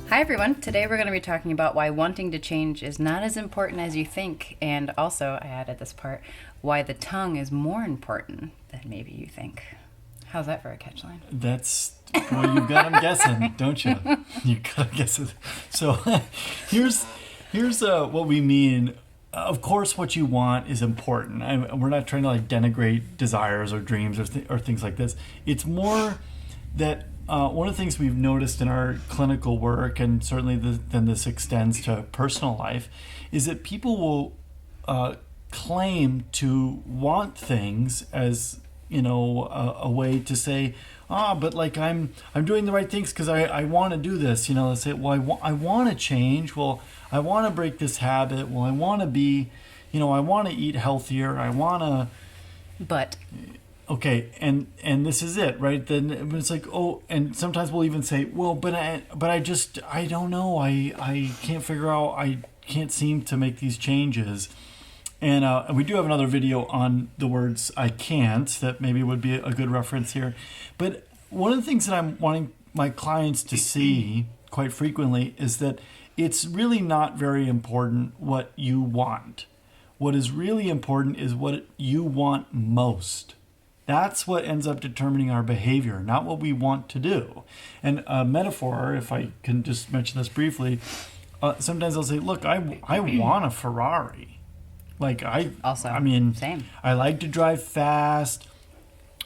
Hi everyone. Today we're going to be talking about why wanting to change is not as important as you think, and also, I added this part, why the tongue is more important than maybe you think. How's that for a catchline? Well, you've got them guessing, don't you? You got to guess it. So here's what we mean. Of course, what you want is important. We're not trying to denigrate desires or dreams or things like this. It's more that one of the things we've noticed in our clinical work, and certainly then this extends to personal life, is that people will claim to want things as a way to say, but I'm doing the right things because I want to do this. Let's say, well, I want to change. Well, I want to break this habit. Well, I want to be, I want to eat healthier. I want to. But. Okay, and this is it, right? Then it's like, oh, and sometimes we'll even say, well, but I don't know. I can't figure out. I can't seem to make these changes. And we do have another video on the words "I can't" that maybe would be a good reference here. But one of the things that I'm wanting my clients to see quite frequently is that it's really not very important what you want. What is really important is what you want most. That's what ends up determining our behavior, not what we want to do. And a metaphor, if I can just mention this briefly, sometimes I'll say, look, I want a Ferrari. Same. I like to drive fast.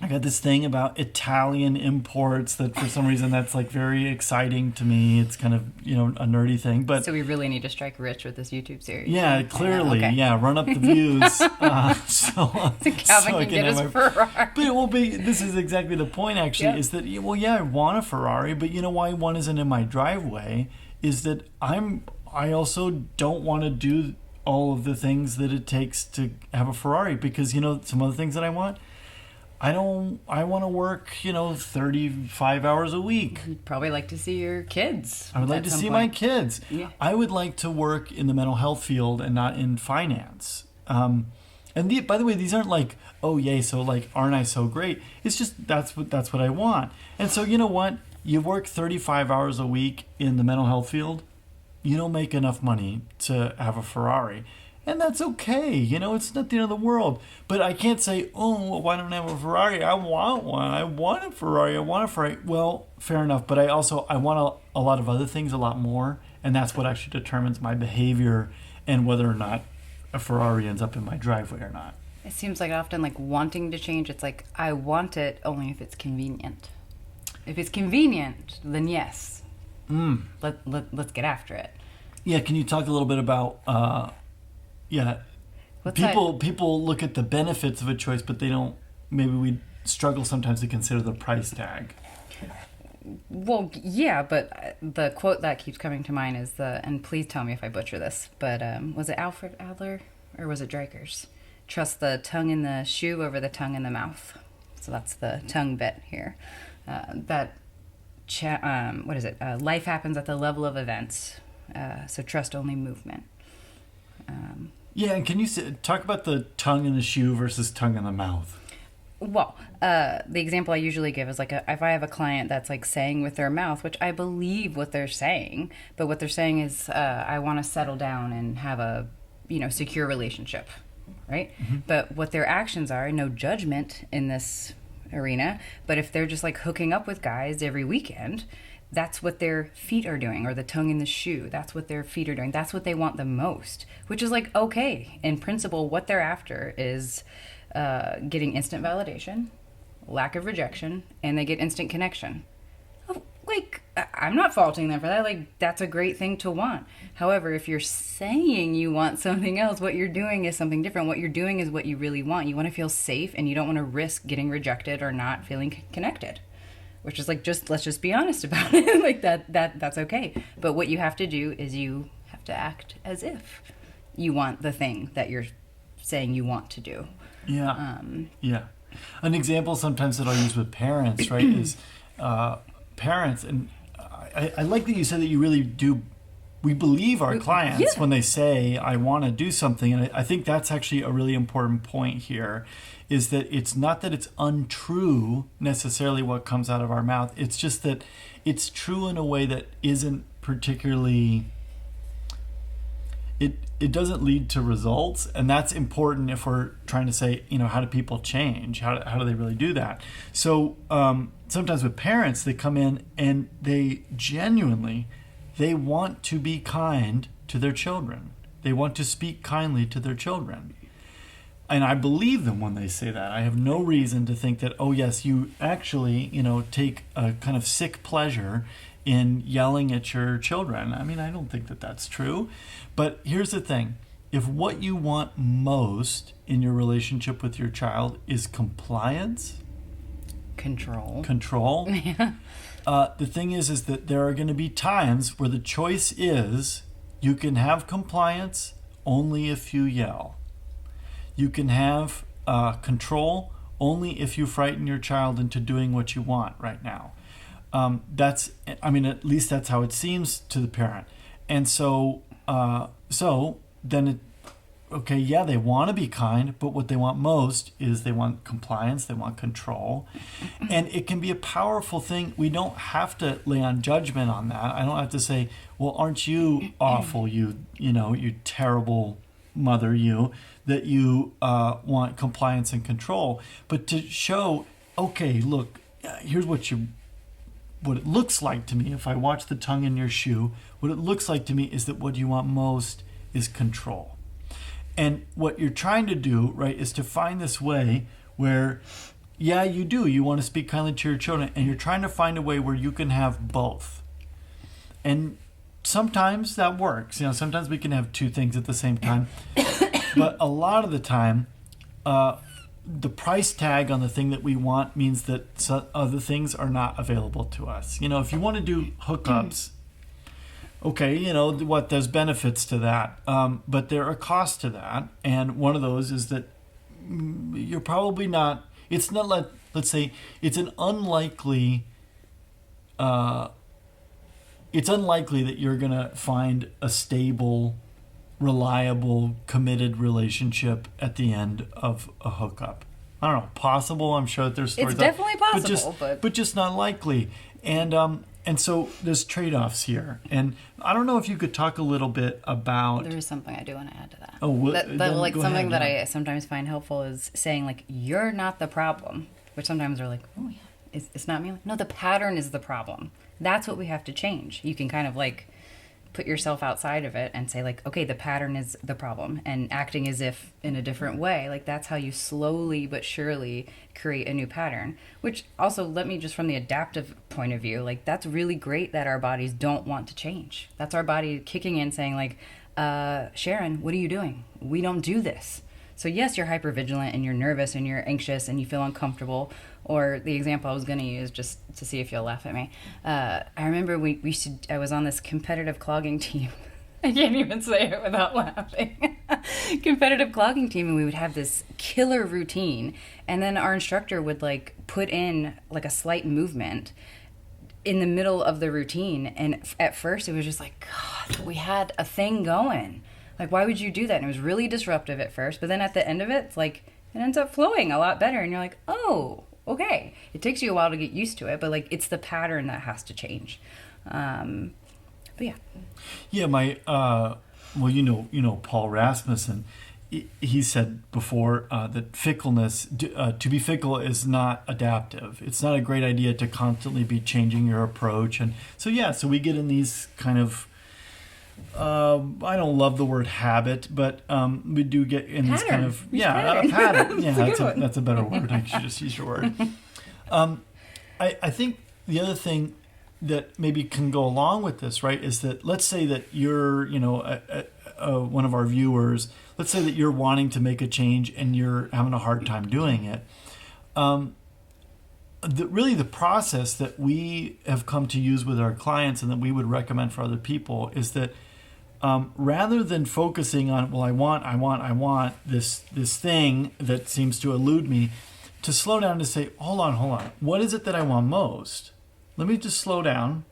I got this thing about Italian imports that for some reason that's very exciting to me. It's kind of, a nerdy thing. But so we really need to strike rich with this YouTube series. Yeah, clearly. Okay. Yeah, run up the views. So Calvin can get his Ferrari. But this is exactly the point actually, is that, I want a Ferrari, but why one isn't in my driveway is that I also don't want to do all of the things that it takes to have a Ferrari because, some other things that I want, I want to work, 35 hours a week. You'd probably like to see your kids. I would like to see my kids. Yeah. I would like to work in the mental health field and not in finance. And by the way, these aren't oh yay, so aren't I so great? It's just that's what I want. And so you know what? You work 35 hours a week in the mental health field, you don't make enough money to have a Ferrari. And that's okay. It's not the end of the world. But I can't say, why don't I have a Ferrari? I want one. I want a Ferrari. Well, fair enough. But I want a lot of other things a lot more. And that's what actually determines my behavior and whether or not a Ferrari ends up in my driveway or not. It seems often wanting to change, it's I want it only if it's convenient. If it's convenient, then yes. Let's get after it. Yeah, can you talk a little bit about... People look at the benefits of a choice, but they don't. Maybe we struggle sometimes to consider the price tag. Well, yeah, but the quote that keeps coming to mind is and please tell me if I butcher this, but was it Alfred Adler or was it Drakers? Trust the tongue in the shoe over the tongue in the mouth. So that's the tongue bit here. What is it? Life happens at the level of events, so trust only movement. Yeah, and can you talk about the tongue in the shoe versus tongue in the mouth? Well, the example I usually give is if I have a client that's saying with their mouth, which I believe what they're saying, but what they're saying is I want to settle down and have a secure relationship, right? Mm-hmm. But what their actions are, no judgment in this arena, but if they're just hooking up with guys every weekend, that's what their feet are doing, or the tongue in the shoe. That's what their feet are doing. That's what they want the most, which is okay. In principle, what they're after is getting instant validation, lack of rejection, and they get instant connection. I'm not faulting them for that. That's a great thing to want. However, if you're saying you want something else, what you're doing is something different. What you're doing is what you really want. You want to feel safe, and you don't want to risk getting rejected or not feeling connected. Which is let's just be honest about it. That's okay. But what you have to do is you have to act as if you want the thing that you're saying you want to do. Yeah. Yeah. An example sometimes that I'll use with parents, right, is parents. And I like that you said that you really do. We believe our clients when they say, I want to do something. And I think that's actually a really important point here, is that it's not that it's untrue necessarily what comes out of our mouth. It's just that it's true in a way that isn't particularly, it doesn't lead to results, and that's important if we're trying to say, how do people change? How do they really do that? So sometimes with parents, they come in and they genuinely, they want to be kind to their children. They want to speak kindly to their children. And I believe them when they say that. I have no reason to think that, oh yes, you actually, take a kind of sick pleasure in yelling at your children. I mean, I don't think that that's true. But here's the thing. If what you want most in your relationship with your child is compliance, control, Yeah. the thing is that there are going to be times where the choice is you can have compliance only if you yell. You can have control only if you frighten your child into doing what you want right now. At least that's how it seems to the parent. And so then they want to be kind, but what they want most is they want compliance, they want control. And it can be a powerful thing. We don't have to lay on judgment on that. I don't have to say, well, aren't you awful, you terrible mother, that you want compliance and control. But to show, okay, look, here's what it looks like to me if I watch the tongue in your shoe. What it looks like to me is that what you want most is control. And what you're trying to do, right, is to find this way where, yeah, you want to speak kindly to your children, and you're trying to find a way where you can have both. And sometimes that works. Sometimes we can have two things at the same time. But a lot of the time, the price tag on the thing that we want means that other things are not available to us. If you want to do hookups, okay, there's benefits to that. But there are costs to that. And one of those is that you're probably not, it's not like, let's say, it's unlikely that you're going to find a stable, reliable, committed relationship at the end of a hookup. I don't know, possible. I'm sure that there's stories. It's definitely possible, but just not likely. And so there's trade-offs here. And I don't know if you could talk a little bit about. There is something I do want to add to that. Oh, something that I sometimes find helpful is saying like, you're not the problem, which sometimes they're like, oh yeah, it's not me. No, the pattern is the problem. That's what we have to change. You can kind of like put yourself outside of it and say like, okay, the pattern is the problem, and acting as if in a different way. Like that's how you slowly but surely create a new pattern, which also, let me just from the adaptive point of view, like that's really great that our bodies don't want to change. That's our body kicking in saying like, Sharon, what are you doing? We don't do this. So yes, you're hypervigilant and you're nervous and you're anxious and you feel uncomfortable. Or the example I was going to use, just to see if you'll laugh at me. I remember I was on this competitive clogging team. I can't even say it without laughing. Competitive clogging team, and we would have this killer routine. And then our instructor would like put in like a slight movement in the middle of the routine. And at first it was just like, God, we had a thing going. Like, why would you do that? And it was really disruptive at first. But then at the end of it, it's like, it ends up flowing a lot better. And you're like, oh, okay. It takes you a while to get used to it, but like it's the pattern that has to change. But yeah. Yeah, Paul Rasmussen, he said before that fickleness, to be fickle is not adaptive. It's not a great idea to constantly be changing your approach. And so we get in these kind of, I don't love the word habit, but we do get in this kind of a pattern. Yeah, that's a better word. I should just use your word. I think the other thing that maybe can go along with this, right, is that let's say that you're, one of our viewers. Let's say that you're wanting to make a change and you're having a hard time doing it. The process that we have come to use with our clients and that we would recommend for other people is that rather than focusing on, well, I want this thing that seems to elude me, to slow down to say, hold on, what is it that I want most? Let me just slow down.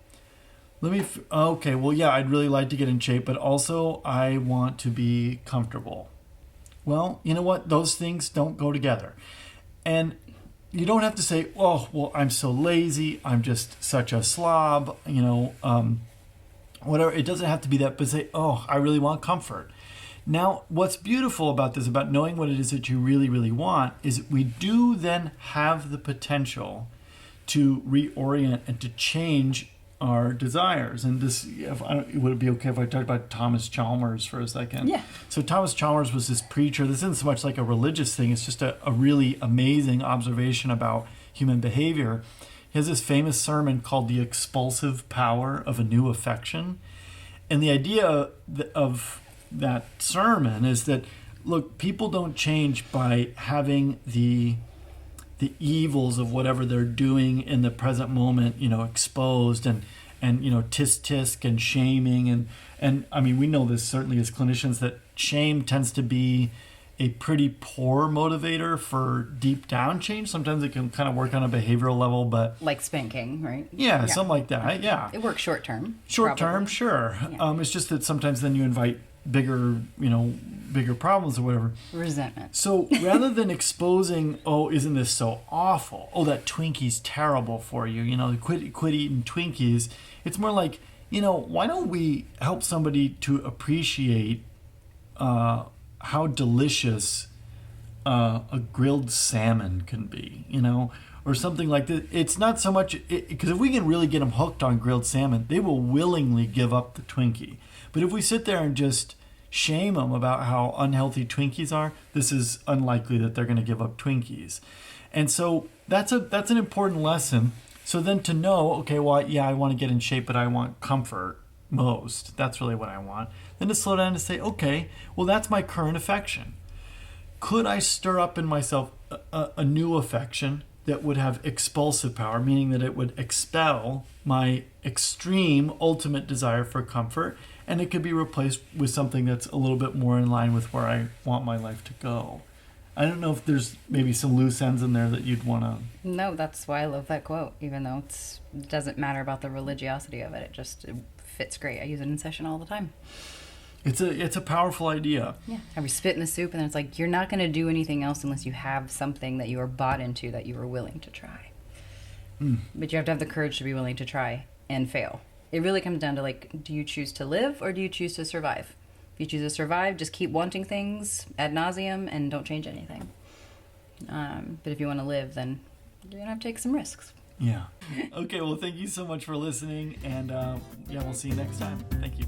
Okay, well, yeah, I'd really like to get in shape, but also I want to be comfortable. Well, you know what? Those things don't go together. And you don't have to say, oh, well, I'm so lazy. I'm just such a slob. whatever. It doesn't have to be that, but say, oh, I really want comfort. Now, what's beautiful about this, about knowing what it is that you really, really want, is we do then have the potential to reorient and to change our desires. And this, would it be okay if I talked about Thomas Chalmers for a second? Yeah. So Thomas Chalmers was this preacher. This isn't so much like a religious thing. It's just a really amazing observation about human behavior. He has this famous sermon called The Expulsive Power of a New Affection. And the idea of that sermon is that, look, people don't change by having the evils of whatever they're doing in the present moment, exposed and tisk and shaming. And I mean, we know this certainly as clinicians, that shame tends to be a pretty poor motivator for deep down change. Sometimes it can kind of work on a behavioral level, but like spanking, right? Yeah, something like that. Yeah, it works short term. Short term, sure. Yeah. It's just that sometimes then you invite bigger problems or whatever. Resentment. So rather than exposing, oh, isn't this so awful? Oh, that Twinkie's terrible for you. Quit eating Twinkies. It's more like, why don't we help somebody to appreciate how delicious a grilled salmon can be, or something like that. It's not so much, because if we can really get them hooked on grilled salmon, they will willingly give up the Twinkie. But if we sit there and just shame them about how unhealthy Twinkies are, this is unlikely that they're going to give up Twinkies. And so that's an important lesson. So then to know, okay, well, yeah, I want to get in shape, but I want comfort most. That's really what I want. Then to slow down and say, okay, well, that's my current affection. Could I stir up in myself a new affection that would have expulsive power, meaning that it would expel my extreme ultimate desire for comfort, and it could be replaced with something that's a little bit more in line with where I want my life to go? I don't know if there's maybe some loose ends in there that you'd want to... No, that's why I love that quote, even though it doesn't matter about the religiosity of it. It fits great. I use it in session all the time. It's a powerful idea. Yeah. And we spit in the soup, and then it's like, you're not going to do anything else unless you have something that you are bought into, that you are willing to try. But you have to have the courage to be willing to try and fail. It really comes down to, like, do you choose to live or do you choose to survive? If you choose to survive, just keep wanting things ad nauseum and don't change anything. But if you want to live, then you're going to have to take some risks. Yeah. Okay, well, thank you so much for listening. And, we'll see you next time. Thank you.